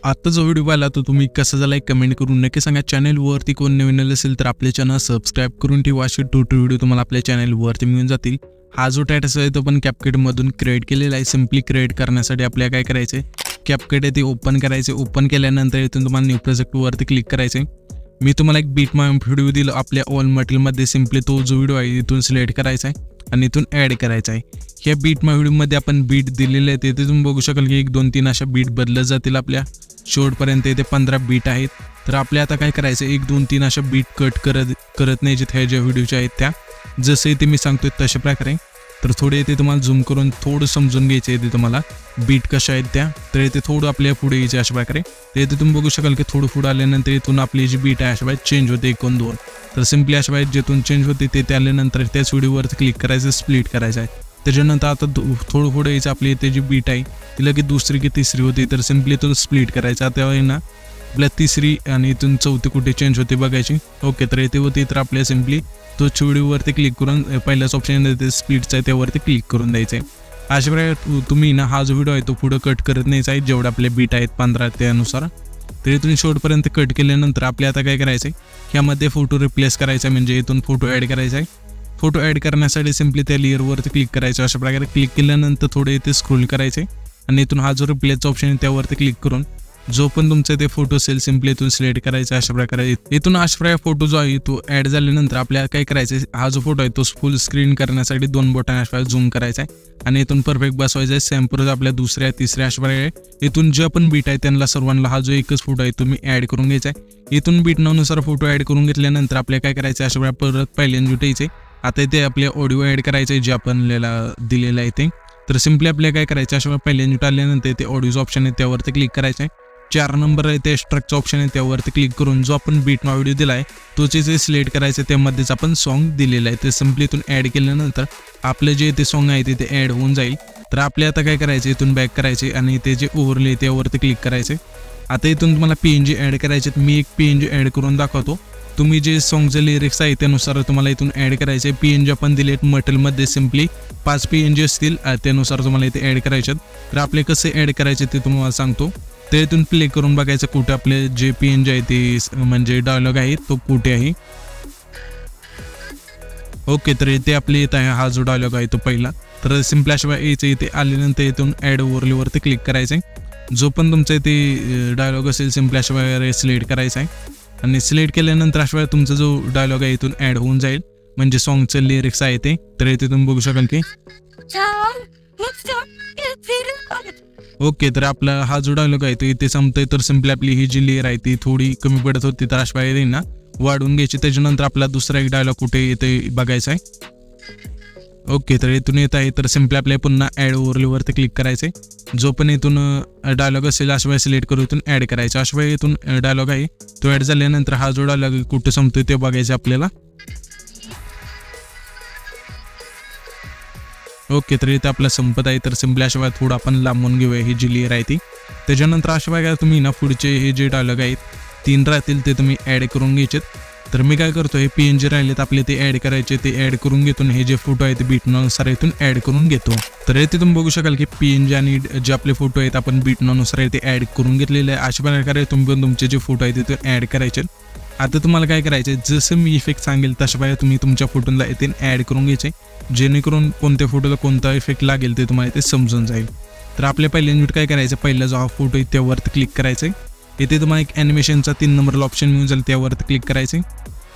आता जो व्हिडिओ पाहिला तो तुम्ही कसा झाला कमेंट करून नक्की सांगा। चॅनलवरती कोण नवीन असेल तर आपले चॅनल सबस्क्राइब करून ठेवा, असे ट्युटोरियल व्हिडिओ तुम्हाला आपल्या चॅनलवरती मिळून जातील। हा जो टायटस आहे तो पण CapCut मधून क्रिएट केलेला आहे। सिंपली क्रिएट करण्यासाठी आपल्याला काय करायचे, CapCut आहे ते ओपन करायचे। ओपन केल्यानंतर इथून तुम्हाला न्यू प्रोजेक्ट वरती क्लिक करायचे। मी तुम्हाला एक बीट माय व्हिडिओ दिला आपल्या ऑल मटेरियल मध्ये। सिंपली तो जो व्हिडिओ आहे इथून सिलेक्ट करायचा आहे आणि इथून ऍड करायचा आहे। ह्या बीट माय व्हिडिओ मध्ये आपण बीट दिलेले आहेत, इथे तुम्ही बघू शकाल की 1 2 3 अशा बीट बदलत जातील आपल्या शेवटपर्यंत। इथे 15 बीट आहेत। तर आपल्या आता काय करायचं, 1 2 3 अशा बीट कट करत नाही जिथे ज्या व्हिडिओच्या आहेत त्या, जसे इथे मी सांगतोय तशा प्रकारे। तर थोडे इथे तुम्हाला झूम करून थोडं समजून घ्यायचं इथे तुम्हाला बीट कशा आहेत त्या। तर इथे थोडं आपल्या पुढे यायचे अशा प्रकारे। तर इथे तुम्ही बघू शकाल की थोडं पुढे आल्यानंतर इथून आपली जी बीट आहे अशा बाहेर चेंज होते 1 2। तर सिंपली अशा बाहेर जिथून चेंज होते ते आल्यानंतर त्याच व्हिडिओवरती क्लिक करायचं, स्प्लिट करायचं आहे। त्याच्यानंतर आता थोडं पुढे यायचं, आपली इथे जी बीट आहे ती लगेच दुसरी की तिसरी होती। तर सिंपली इथून स्प्लिट करायचं। आता आहे ना आपल्या तिसरी आणि इथून चौथी कुठे चेंज होते बघायची। ओके, तर इथे होती। तर आपल्या सिंपली तो व्हिडिओवरती क्लिक करून पहिल्याच ऑप्शन येते स्प्लिटचा आहे त्यावरती क्लिक करून द्यायचं आहे। अशा प्रकारे तुम्ही ना हा जो व्हिडिओ आहे तो पुढे कट करत नाही आहे, जेवढे आपले बीट आहेत 15 त्यानुसार। तर इथून शेवटपर्यंत कट केल्यानंतर आपल्या आता काय करायचं आहे, ह्यामध्ये फोटो रिप्लेस करायचा, म्हणजे इथून फोटो ॲड करायचा आहे। फोटो ॲड करण्यासाठी सिंपली त्या लेअरवरती क्लिक करायचं। अशा प्रकारे क्लिक केल्यानंतर थोडे इथे स्क्रोल करायचे आणि इथून हा जो रिप्लेसचा ऑप्शन आहे त्यावरती क्लिक करून जो पण तुमचा ते फोटो असेल सिंपली इथून सिलेक्ट करायचा। अशा प्रकारे इथून अशा प्रकारे फोटो जो आहे तो ॲड झाल्यानंतर आपल्याला काय करायचं, हा जो फोटो आहे तो फुल स्क्रीन करण्यासाठी 2 बोटाने अशा प्रकारे झूम करायचा आहे आणि इथून परफेक्ट बसवायचा आहे। सेम प्रोसेस आपल्या दुसऱ्या तिसऱ्या अशा प्रकारे इथून जे पण बीट आहे त्यांना सर्वांना हा जो एकच फोटो आहे तुम्ही ॲड करून घ्यायचा आहे। इथून बीट नुसार फोटो ॲड करून घेतल्यानंतर आपल्याला काय करायचं, अशा प्रकारे परत पहिल्यांदा जुटायचे। आता इथे आपले ऑडिओ ॲड करायचे जे आपण दिलेलं आहे ते। तर सिंपली आपल्याला काय करायचं, अशा प्रकारे पहिल्यांदा जुटाल्यानंतर ते ऑडिओचं ऑप्शन आहे त्यावरती क्लिक करायचं आहे। 4 नंबर आहे ते एक्स्ट्रॅक्टचं ऑप्शन आहे त्यावरती क्लिक करून जो आपण बीट मा व्हिडिओ दिला आहे तोच जे सिलेक्ट करायचं त्यामध्येच आपण सॉन्ग दिलेलं आहे। ते सिंपली इथून ॲड केल्यानंतर आपलं जे ते सॉन्ग आहे ते ॲड होऊन जाईल। तर आपल्या आता काय करायचं, इथून बॅक करायचे आणि ते जे ओव्हरले त्यावरती क्लिक करायचे। आता इथून तुम्हाला PNG ॲड करायचे, मी एक PNG ॲड करून दाखवतो। तुम्ही जे सॉन्गचे लिरिक्स आहे त्यानुसार तुम्हाला इथून ॲड करायचे। PNG आपण दिलेत मटेरियलमध्ये सिंपली 5 PNG असतील त्यानुसार तुम्हाला इथे ॲड करायचे। तर आपले कसे ॲड करायचे ते तुम्हाला सांगतो। ते इथून प्ले करून बघायचं कुठे आपले जे PNG आहे ते म्हणजे डायलॉग आहे तो कुठे आहे। ओके, तर इथे आपले येत आहे हा जो डायलॉग आहे तो पहिला। तर सिंपली अशा यायचं, इथे आल्यानंतर इथून ॲड ओव्हरलेवरती क्लिक करायचं आहे। जो पण तुमचा इथे डायलॉग असेल सिंपली अशा प्रकारे सिलेक्ट करायचा आहे आणि सिलेक्ट केल्यानंतर अशा वेळेला तुमचा जो डायलॉग आहे इथून ॲड होऊन जाईल, म्हणजे सॉन्गचं लिरिक्स आहे ते। तर इथे तुम्ही बघू शकाल की ओके, तर आपला हा जो डायलॉग आहे तो इथे संपतोय। तर सिंपली आपली ही जी लेअर आहे ती थोडी कमी पडत होती, तर अशा प्रकारे ना वाढवून घ्यायची। त्याच्यानंतर आपला दुसरा एक डायलॉग कुठे येते बघायचा आहे। ओके, तर इथून येत आहे। तर सिंपली आपल्याला पुन्हा ॲड ओव्हरलेवरती क्लिक करायचे। जो पण इथून डायलॉग असेल अशा वेळेला सिलेक्ट करून इथून ॲड करायचा। अशा वेळेला इथून डायलॉग आहे तो ॲड झाल्यानंतर हा जो डायलॉग कुठे संपतोय ते बघायचं आपल्याला। ओके, तर इथे आपला संपत आहे। तर सिंपली अशा वेळेला थोडं आपण लांबून घेऊया ही जी लेअर आहे ती। त्याच्यानंतर अशा वेळेला तुम्ही ना पुढचे हे जे डायलॉग आहेत 3 राहतील ते तुम्ही ॲड करून घ्यायचे। तर मी काय करतो, हे PNG राहिलेत आपले ते ॲड करायचे, ते ॲड करून घेतो। हे जे फोटो आहे ते बीटनुसार इथून ॲड करून घेतो। तर इथे तुम्ही बघू शकाल की PNG आणि जे आपले फोटो आहेत आपण बीटनुसार ते ॲड करून घेतलेले आहे। अशा प्रकारे तुम्ही पण तुमचे जे फोटो आहेत ते ॲड करायचे। आता तुम्हाला काय करायचं, जसं मी इफेक्ट सांगेल तशा प्रकारे तुम्ही तुमच्या फोटोला इथे ॲड करून घ्यायचे, जेणेकरून कोणत्या फोटोला कोणता इफेक्ट लागेल ते तुम्हाला इथे समजून जाईल। तर आपल्या पहिल्यांदा काय करायचं, पहिला जो हा फोटो आहे त्यावरती क्लिक करायचं आहे। इथे तुम्हाला एक ॲनिमेशनचा 3 नंबरला ऑप्शन मिळून जाईल त्यावरती क्लिक करायचे।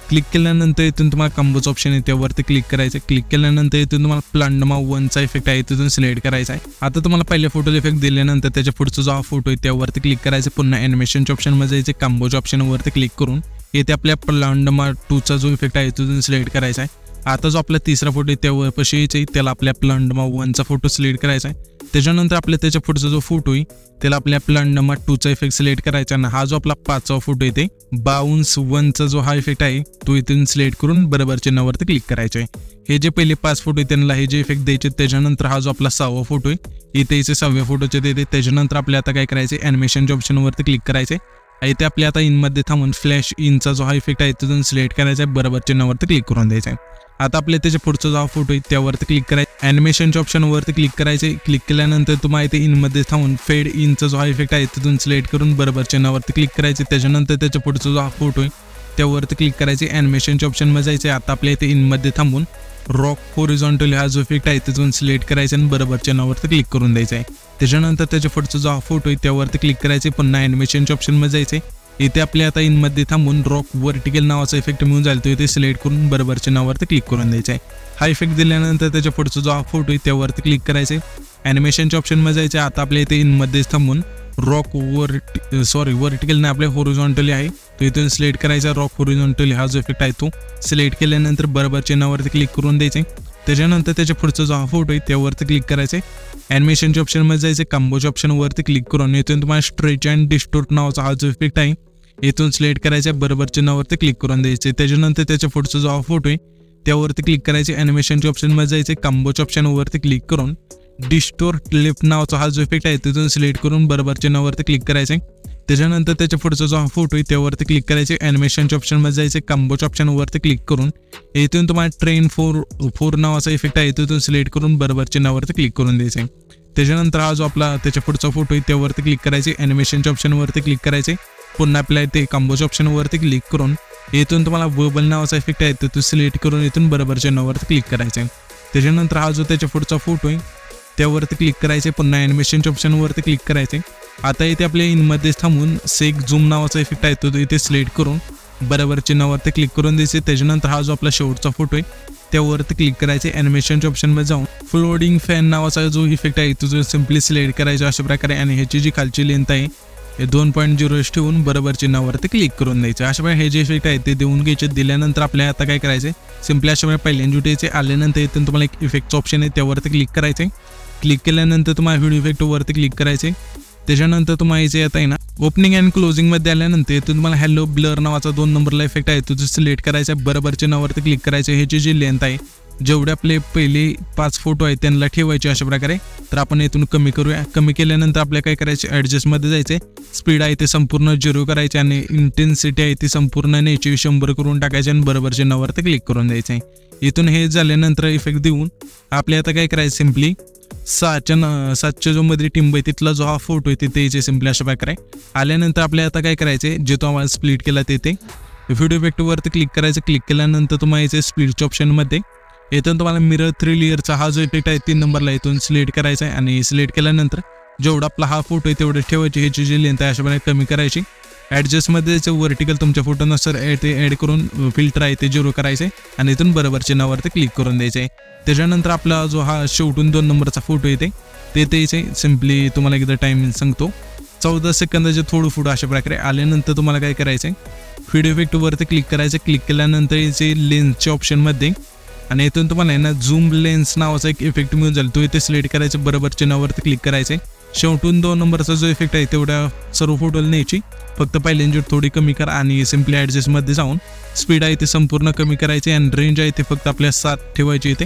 क्लिक केल्यानंतर इथून तुम्हाला कंबोचं ऑप्शन आहे त्यावरती क्लिक करायचं। क्लिक केल्यानंतर इथून तुम्हाला प्लांडमा 1चा इफेक्ट आहे तिथून सिलेक्ट करायचा आहे। आता तुम्हाला पहिल्या फोटोला इफेक्ट दिल्यानंतर त्याच्या पुढचा जो हा फोटो आहे त्यावरती क्लिक करायचं। पुन्हा ॲनिमेशनच्या ऑप्शनमध्ये जायचे, कंबोच्या ऑप्शनवरती क्लिक करून इथे आपल्या प्लांडमा 2चा जो इफेक्ट आहे तिथून सिलेक्ट करायचा आहे। आता जो आपला तिसरा फोटो आहे त्यावर पशी यायचे, त्याला आपल्या प्लांडमा 1चा फोटो सिलेक्ट करायचा आहे। त्याच्यानंतर आपल्या त्याच्या पुढचा जो फोटो आहे त्याला आपल्या प्लांडमा 2चा इफेक्ट सिलेक्ट करायचा आहे। हा जो आपला 5वा फोटो आहे ते बाउन्स 1चा जो हा इफेक्ट आहे तो इथून सिलेक्ट करून बरोबर चिन्हावरती क्लिक करायचे आहे। हे जे पहिले 5 फोटो आहे त्यांना हे जे इफेक्ट द्यायचे। त्याच्यानंतर हा जो आपला 6वा फोटो आहे इथे याचे 6व्या फोटोचे देते। त्याच्यानंतर आपल्या आता काय करायचे, ॲनिमेशनच्या ऑप्शनवरती क्लिक करायचे। इथे आपल्या आता इनमध्ये थांबून फ्लॅश इनचा जो हा इफेक्ट आहे तिथून सिलेक्ट करायचा आहे, बरोबर चिन्हावरती क्लिक करून द्यायचा आहे। आता आपल्या त्याच्या पुढचा जो फोटो आहे त्यावरती क्लिक करायचं, ॲनिमेशनच्या ऑप्शनवरती क्लिक करायचे. क्लिक केल्यानंतर तुम्हाला इथे इनमध्ये थांबून फेड इनचा जो हा इफेक्ट आहे तिथून सिलेक्ट करून बरोबर चिन्हावरती क्लिक करायचे. त्याच्यानंतर त्याच्या पुढचा जो हा फोटो आहे त्यावरती क्लिक करायचे, ॲनिमेशनच्या ऑप्शनमध्ये जायचे. आता आपल्या इथे इनमध्ये थांबून रॉक हॉरिझॉन्टली हा जो इफेक्ट आहे तिथून सिलेक्ट करायचा आणि बरोबर चिन्हावरती क्लिक करून द्यायचा आहे. त्याच्यानंतर त्याच्या पुढचा जो हा फोटो आहे त्यावरती क्लिक करायचे, पुन्हा ॲनिमेशनच्या ऑप्शनमध्ये जायचे. इथे आपल्या आता इनमध्ये थांबून रॉक व्हर्टिकल नावाचा इफेक्ट मिळून जाईल, तो इथे सिलेक्ट करून बरोबर चिन्हावरती क्लिक करून द्यायचा आहे. हा इफेक्ट दिल्यानंतर त्याच्या पुढचा जो हा फोटो आहे त्यावरती क्लिक करायचे, ॲनिमेशनच्या ऑप्शनमध्ये जायचे. आता आपल्या इथे इनमध्येच थांबून रॉक व्हर्टिकल नाही आपल्या हॉरिझॉन्टली आहे, तो इथून सिलेक्ट करायचा. रॉक हॉरिझॉन्टली हा जो इफेक्ट आहे तो सिलेक्ट केल्यानंतर बरोबर चिन्हावरती क्लिक करून द्यायचे. त्याच्यानंतर त्याच्या पुढचा जो हा फोटो आहे त्यावरती क्लिक करायचे, ॲनिमेशनच्या ऑप्शनमध्ये जायचे. कॉम्बोच्या ऑप्शनवरती क्लिक करून इथून तुम्हाला स्ट्रेच अँड डिस्टोर्ट नावाचा हा जो इफेक्ट आहे इथून सिलेक्ट करायचा, बरोबर चिन्हावरती क्लिक करून द्यायचे. त्याच्यानंतर त्याच्या पुढचा जो हा फोटो आहे त्यावरती क्लिक करायचे, ॲनिमेशनच्या ऑप्शनमध्ये जायचे. कॉम्बोच्या ऑप्शनवरती क्लिक करून डिस्टोर्ट लेफ्ट नावाचा हा जो इफेक्ट आहे तिथून सिलेक्ट करून बरोबर चिन्हावरती क्लिक करायचे. त्याच्यानंतर त्याच्या पुढचा जो हा फोटो आहे त्यावरती क्लिक करायचे, ॲनिमेशनच्या ऑप्शनमध्ये जायचे. कॉम्बोच्या ऑप्शनवरती क्लिक करून इथून तुम्हाला ट्रेन 4 नावाचा इफेक्ट आहे तिथून सिलेक्ट करून बरोबर चिन्हावरती क्लिक करून द्यायचे. त्याच्यानंतर हा जो आपला त्याच्या पुढचा फोटो आहे त्यावरती क्लिक करायचे, ॲनिमेशनच्या ऑप्शनवरती क्लिक करायचे. पुन्हा आपल्या इथे कॉम्बोच्या ऑप्शनवरती क्लिक करून इथून तुम्हाला वर्बल नावाचा इफेक्ट आहे तो सिलेक्ट करून इथून बरोबर चिन्हावरती क्लिक करायचे. त्याच्यानंतर हा जो त्याच्या पुढचा फोटो आहे त्यावरती क्लिक करायचे, पुन्हा ॲनिमेशनच्या ऑप्शनवरती क्लिक करायचे. आता इथे आपल्या इनमध्येच थांबून सेक झूम नावाचा इफेक्ट आहे तो इथे सिलेक्ट करून बरोबर चिन्हावरती क्लिक करून द्यायचे. त्याच्यानंतर हा जो आपला शेवटचा फोटो आहे त्यावरती क्लिक करायचे, ॲनिमेशनच्या ऑप्शनमध्ये जाऊन फ्लोटिंग फॅन नावाचा जो इफेक्ट आहे तो सिम्पली सिलेक्ट करायचा अशा प्रकारे. आणि ह्याची जी खालची लेंथ आहे हे 2.0 ठेवून बरोबर चिन्हावरती क्लिक करून द्यायचं. अशा प्रकारे हे जे इफेक्ट आहे ते देऊन घ्यायचे. दिल्यानंतर आपल्याला आता काय करायचे, सिम्पली अशा प्रकारे पहिल्यांदा द्यायचे. आल्यानंतर इथून तुम्हाला एक इफेक्टचं ऑप्शन आहे त्यावरती क्लिक करायचे. क्लिक केल्यानंतर तुम्हाला व्हिडिओ इफेक्टवरती क्लिक करायचे. त्याच्यानंतर तुम्हाला इथे आता आहे ना ओपनिंग अँड क्लोजिंगमध्ये आल्यानंतर इथून तुम्हाला हॅलो ब्लर नावाचा 2 नंबरला इफेक्ट आहे तो सिलेक्ट करायचा, बरोबर चिन्हावरती क्लिक करायचे. ह्याची जी लेंथ आहे जेवढे आपले पहिले 5 फोटो आहेत त्यांना ठेवायचे अशा प्रकारे. तर आपण इथून कमी करूया. कमी केल्यानंतर आपल्याला काय करायचे, ॲडजस्टमध्ये जायचे. स्पीड आहे ते संपूर्ण 0 करायचे आणि इंटेन्सिटी आहे ती संपूर्ण न्यायची 100 करून टाकायचे आणि बरोबर चिन्हावरती क्लिक करून द्यायचे. इथून हे झाल्यानंतर इफेक्ट देऊन आपल्या आता काय करायचं, सिम्पली 7च्या जो मध्ये टिंब आहे तिथला जो हा फोटो आहे तिथे यायचे सिम्पली अशा प्रकारे. आल्यानंतर आपल्याला आता काय करायचे, जे तो आम्हाला स्प्लिट केला तिथे व्हिडिओ इफेक्टवरती क्लिक करायचं. क्लिक केल्यानंतर तुम्हाला यायचे स्प्लिटच्या ऑप्शनमध्ये इथून तुम्हाला मिरर 3 लेअरचा हा जो इफेक्ट आहे 3 नंबरला इथून सिलेक्ट करायचा आहे. आणि सिलेक्ट केल्यानंतर जेवढा आपला हा फोटो आहे तेवढे ठेवायचे. ह्याची जी लेंथ आहे अशा प्रकारे कमी करायची. ॲडजस्टमध्ये त्याचं व्हर्टिकल तुमच्या फोटोनुसार ते ॲड करून फिल्टर आहे ते 0 करायचे आणि इथून बरोबर चिन्हावरती क्लिक करून द्यायचे आहे. त्याच्यानंतर आपला जो हा शेवटून 2 नंबरचा फोटो येते ते द्यायचे. सिम्पली तुम्हाला एकदा टायमिंग सांगतो, 14 सेकंदाचे थोडं पुढं अशा प्रकारे. आल्यानंतर तुम्हाला काय करायचं आहे, व्हिडिओ इफेक्टवरती क्लिक करायचं. क्लिक केल्यानंतर याचे लेन्सच्या ऑप्शनमध्ये आणि इथून तुम्हाला आहे ना झूम लेन्स नावाचा एक इफेक्ट मिळून जाईल, तो इथे सिलेक्ट करायचं, बरोबर चिन्हावरती क्लिक करायचे. शेवटून 2 नंबरचा जो इफेक्ट आहे तेवढ्या सर्व फोटोला न्यायची, फक्त पहिल्यांची थोडी कमी करा आणि सिम्पली ॲडजस्टमध्ये जाऊन स्पीड आहे ते संपूर्ण कमी करायचे आणि रेंज आहे ते फक्त आपल्या 7 ठेवायची इथे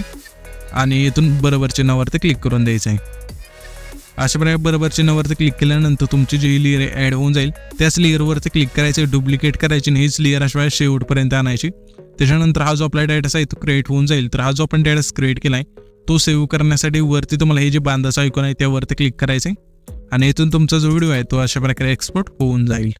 आणि इथून बरोबर चिन्हावरती क्लिक करून द्यायचं आहे. अशा प्रकारे बरोबर चिन्हावरती क्लिक केल्यानंतर तुमची जी लेअर आहे ॲड होऊन जाईल. त्याच लेअरवरती क्लिक करायचे, डुप्लिकेट करायची आणि हीच लेअर अशा वेळेस शेवटपर्यंत आणायची. त्याच्यानंतर हा जो आपला डेटा आहे तो क्रिएट होऊन जाईल. तर हा जो आपण डेटा क्रिएट केला आहे तो सेव्ह करण्यासाठी वरती तुम्हाला हे जे बांधाचा आयकॉन आहे त्यावरती क्लिक करायचे आणि इथून तुमचा जो व्हिडिओ आहे तो अशा प्रकारे एक्सपोर्ट होऊन जाईल.